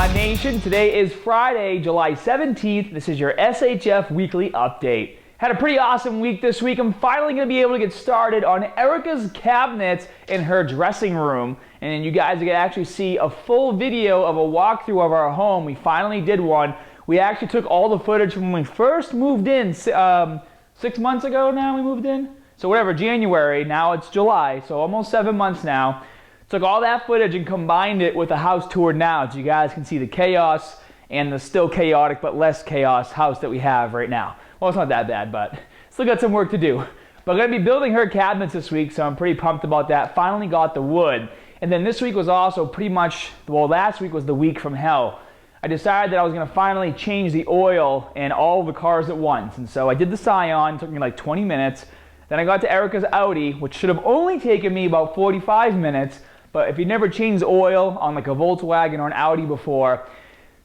Herman Nation? Today is Friday, July 17th. This is your SHF weekly update. Had a pretty awesome week this week. I'm finally going to be able to get started on Erica's cabinets in her dressing room. And you guys are going to actually see a full video of a walkthrough of our home. We finally did one. We actually took all the footage from when we first moved in 6 months ago now we moved in. So whatever, January, now it's July, so almost 7 months now. Took all that footage and combined it with the house tour now, so you guys can see the chaos and the still chaotic but less chaos house that we have right now. Well, it's not that bad, but still got some work to do. But I'm going to be building her cabinets this week, so I'm pretty pumped about that. Finally got the wood. And then this week was also pretty much, well, last week was the week from hell. I decided that I was going to finally change the oil in all the cars at once. And so I did the Scion, it took me like 20 minutes. Then I got to Erica's Audi, which should have only taken me about 45 minutes. But if you never changed oil on like a Volkswagen or an Audi before,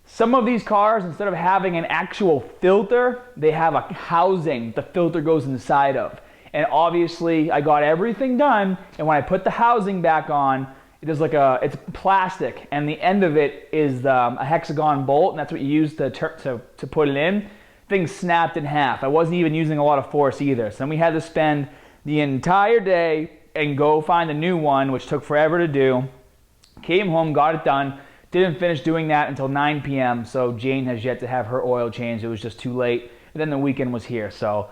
some of these cars, instead of having an actual filter, they have a housing the filter goes inside of. And obviously, I got everything done, and when I put the housing back on, it is like it's plastic, and the end of it is a hexagon bolt, and that's what you use to put it in. Thing snapped in half. I wasn't even using a lot of force either. So then we had to spend the entire day and go find a new one, which took forever to do. Came home, got it done. Didn't finish doing that until 9 p.m. So Jane has yet to have her oil changed. It was just too late. And then the weekend was here. So,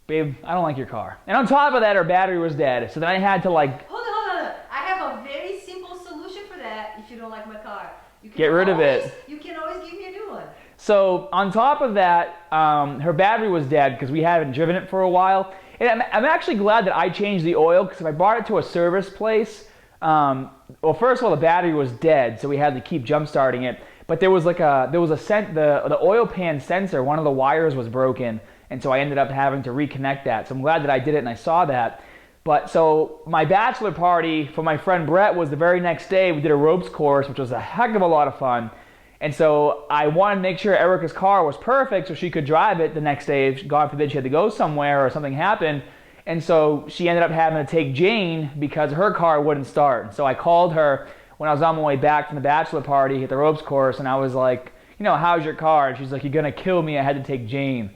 babe, I don't like your car. And on top of that, her battery was dead. So then I had to like... Hold on. I have a very simple solution for that if you don't like my car. You can get rid of it. You can always give me a new one. So on top of that, her battery was dead because we haven't driven it for a while. And I'm actually glad that I changed the oil, because if I brought it to a service place, well, first of all, the battery was dead, so we had to keep jump starting it. But the oil pan sensor, one of the wires was broken, and so I ended up having to reconnect that. So I'm glad that I did it and I saw that. But so my bachelor party for my friend Brett was the very next day. We did a ropes course, which was a heck of a lot of fun. And so I wanted to make sure Erica's car was perfect so she could drive it the next day if, God forbid, she had to go somewhere or something happened. And so she ended up having to take Jane because her car wouldn't start. So I called her when I was on my way back from the bachelor party at the ropes course, and I was like, you know, how's your car? And she's like, you're going to kill me. I had to take Jane.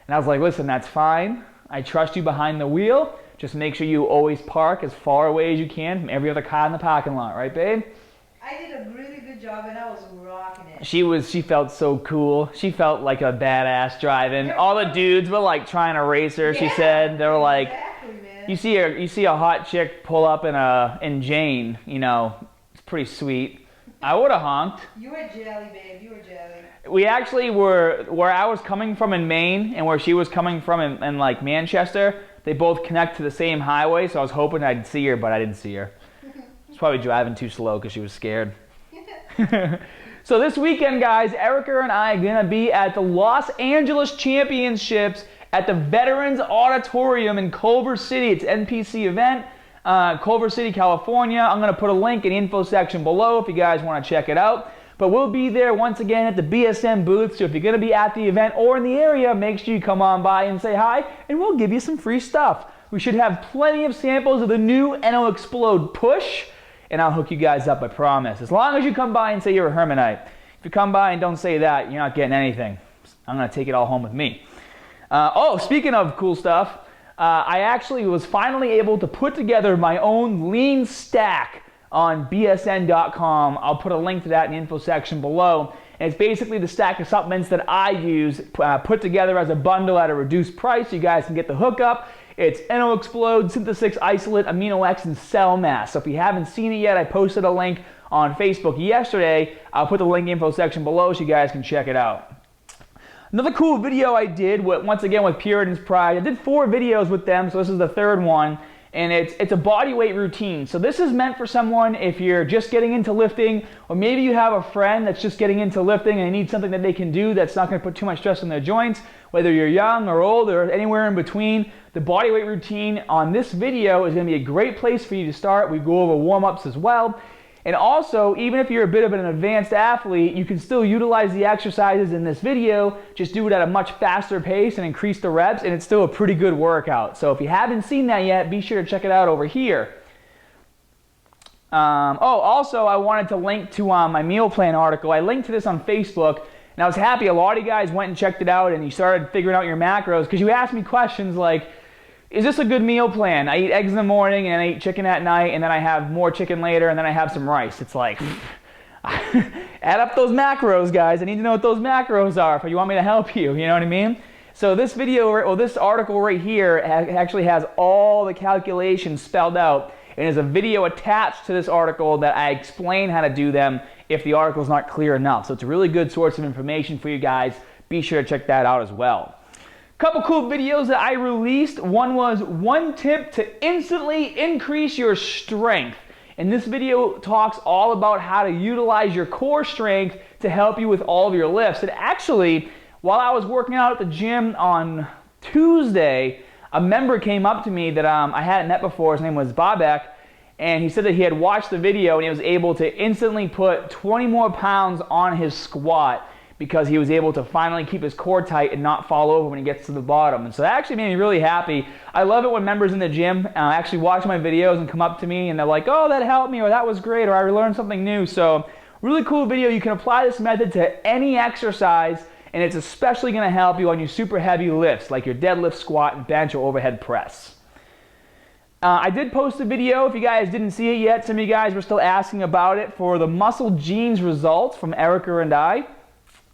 And I was like, listen, that's fine. I trust you behind the wheel. Just make sure you always park as far away as you can from every other car in the parking lot. Right, babe? I did a really good job, and I was rocking it. She felt so cool. She felt like a badass driving. All the dudes were like trying to race her. She said they were like, exactly, man. you see a hot chick pull up in Jane, you know, it's pretty sweet. I would have honked. You were jelly, babe. You were jelly. We actually were where I was coming from in Maine and where she was coming from in like Manchester. They both connect to the same highway, so I was hoping I'd see her, but I didn't see her. She was probably driving too slow because she was scared. So this weekend, guys, Erica and I are going to be at the Los Angeles Championships at the Veterans Auditorium in Culver City. It's an NPC event, Culver City, California. I'm going to put a link in the info section below if you guys want to check it out. But we'll be there once again at the BSM booth, so if you're going to be at the event or in the area, make sure you come on by and say hi, and we'll give you some free stuff. We should have plenty of samples of the new NO Explode Push, and I'll hook you guys up, I promise. As long as you come by and say you're a Hermanite. If you come by and don't say that, you're not getting anything. I'm going to take it all home with me. Oh, speaking of cool stuff, I actually was finally able to put together my own lean stack on bsn.com. I'll put a link to that in the info section below. And it's basically the stack of supplements that I use put together as a bundle at a reduced price so you guys can get the hookup. It's NO Explode, Synthesix Isolate, Amino X, and Cell Mass. So if you haven't seen it yet, I posted a link on Facebook yesterday. I'll put the link in the info section below so you guys can check it out. Another cool video I did, once again with Puritan's Pride. I did 4 videos with them, so this is the 3rd one. And it's a body weight routine. So this is meant for someone if you're just getting into lifting, or maybe you have a friend that's just getting into lifting and they need something that they can do that's not going to put too much stress on their joints, whether you're young or old or anywhere in between. The body weight routine on this video is going to be a great place for you to start. We go over warm-ups as well. And also, even if you're a bit of an advanced athlete, you can still utilize the exercises in this video, just do it at a much faster pace and increase the reps, and it's still a pretty good workout. So if you haven't seen that yet, be sure to check it out over here. Also, I wanted to link to my meal plan article. I linked to this on Facebook, and I was happy a lot of you guys went and checked it out, and you started figuring out your macros, because you asked me questions like, is this a good meal plan? I eat eggs in the morning, and I eat chicken at night, and then I have more chicken later, and then I have some rice. It's like, add up those macros, guys. I need to know what those macros are if you want me to help you, you know what I mean? So this video, or this article right here actually has all the calculations spelled out, and there's a video attached to this article that I explain how to do them if the article is not clear enough. So it's a really good source of information for you guys. Be sure to check that out as well. Couple cool videos that I released. One was 1 tip to instantly increase your strength. And this video talks all about how to utilize your core strength to help you with all of your lifts. And actually, while I was working out at the gym on Tuesday, a member came up to me that I hadn't met before. His name was Bobek, and he said that he had watched the video and he was able to instantly put 20 more pounds on his squat because he was able to finally keep his core tight and not fall over when he gets to the bottom. And so that actually made me really happy. I love it when members in the gym actually watch my videos and come up to me and they're like, oh, that helped me, or that was great, or I learned something new. So really cool video. You can apply this method to any exercise, and it's especially going to help you on your super heavy lifts like your deadlift, squat, and bench or overhead press. I did post a video, if you guys didn't see it yet. Some of you guys were still asking about it, for the muscle jeans results from Erica and I.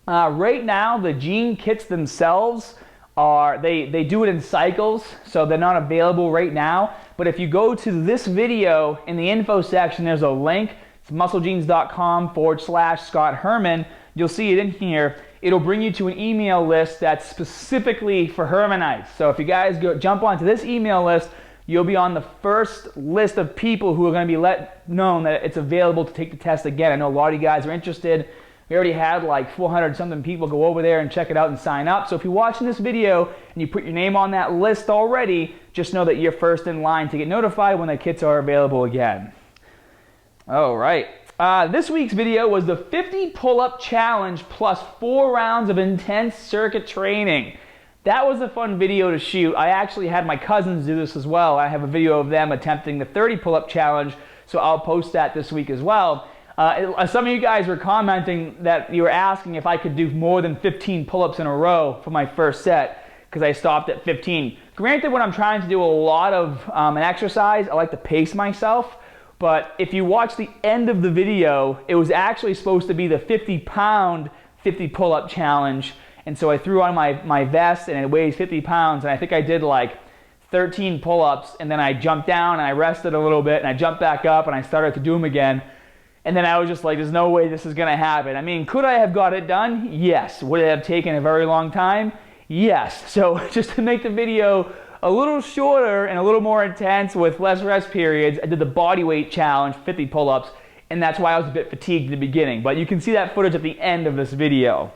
Right now, the jean kits themselves they do it in cycles, so they're not available right now. But if you go to this video in the info section, there's a link. It's musclejeans.com/Scott Herman. You'll see it in here. It'll bring you to an email list that's specifically for Hermanites. So if you guys jump onto this email list, you'll be on the first list of people who are going to be let known that it's available to take the test again. I know a lot of you guys are interested. We already had like 400 something people go over there and check it out and sign up. So if you're watching this video and you put your name on that list already, just know that you're first in line to get notified when the kits are available again. All right. This week's video was the 50 pull-up challenge plus 4 rounds of intense circuit training. That was a fun video to shoot. I actually had my cousins do this as well. I have a video of them attempting the 30 pull-up challenge, so I'll post that this week as well. Some of you guys were commenting that you were asking if I could do more than 15 pull-ups in a row for my first set, because I stopped at 15. Granted, when I'm trying to do a lot of an exercise, I like to pace myself. But if you watch the end of the video, it was actually supposed to be the 50-pound 50 pull-up challenge. And so I threw on my vest, and it weighs 50 pounds. And I think I did like 13 pull-ups. And then I jumped down, and I rested a little bit. And I jumped back up, and I started to do them again. And then I was just like, there's no way this is going to happen. I mean, could I have got it done? Yes. Would it have taken a very long time? Yes. So just to make the video a little shorter and a little more intense with less rest periods, I did the bodyweight challenge, 50 pull-ups, and that's why I was a bit fatigued in the beginning. But you can see that footage at the end of this video.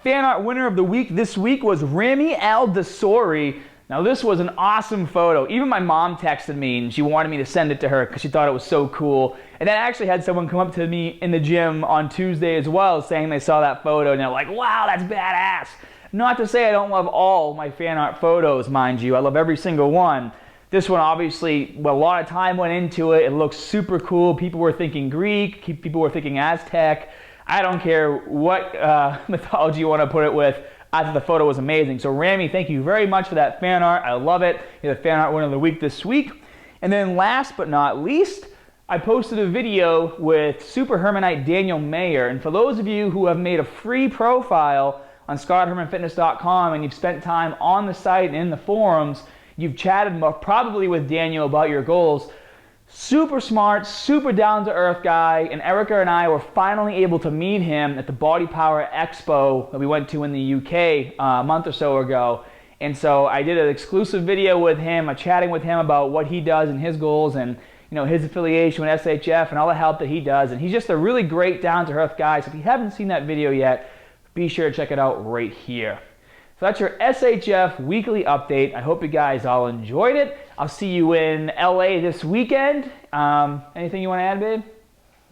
Fanart winner of the week this week was Rami Al-Dasori. Now this was an awesome photo. Even my mom texted me and she wanted me to send it to her because she thought it was so cool. And then I actually had someone come up to me in the gym on Tuesday as well saying they saw that photo and they're like, wow, that's badass. Not to say I don't love all my fan art photos, mind you. I love every single one. This one, obviously, well, a lot of time went into it. It looks super cool. People were thinking Greek. People were thinking Aztec. I don't care what mythology you want to put it with. I thought the photo was amazing. So, Rami, thank you very much for that fan art. I love it. You're the fan art winner of the week this week. And then last but not least, I posted a video with Super Hermanite Daniel Meyer. And for those of you who have made a free profile on ScottHermanFitness.com and you've spent time on the site and in the forums, you've chatted probably with Daniel about your goals. Super smart, super down-to-earth guy, and Erica and I were finally able to meet him at the Body Power Expo that we went to in the UK a month or so ago. And so I did an exclusive video with him, chatting with him about what he does and his goals and his affiliation with SHF and all the help that he does. And he's just a really great down-to-earth guy. So if you haven't seen that video yet, be sure to check it out right here. So that's your SHF weekly update. I hope you guys all enjoyed it. I'll see you in LA this weekend. Anything you want to add, babe?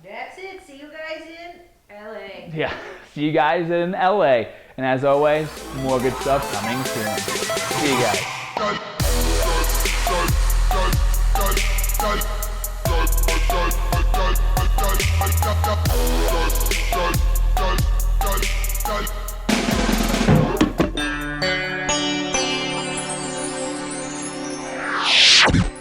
That's it. See you guys in LA. Yeah, see you guys in LA. And as always, more good stuff coming soon. See you guys. Bye.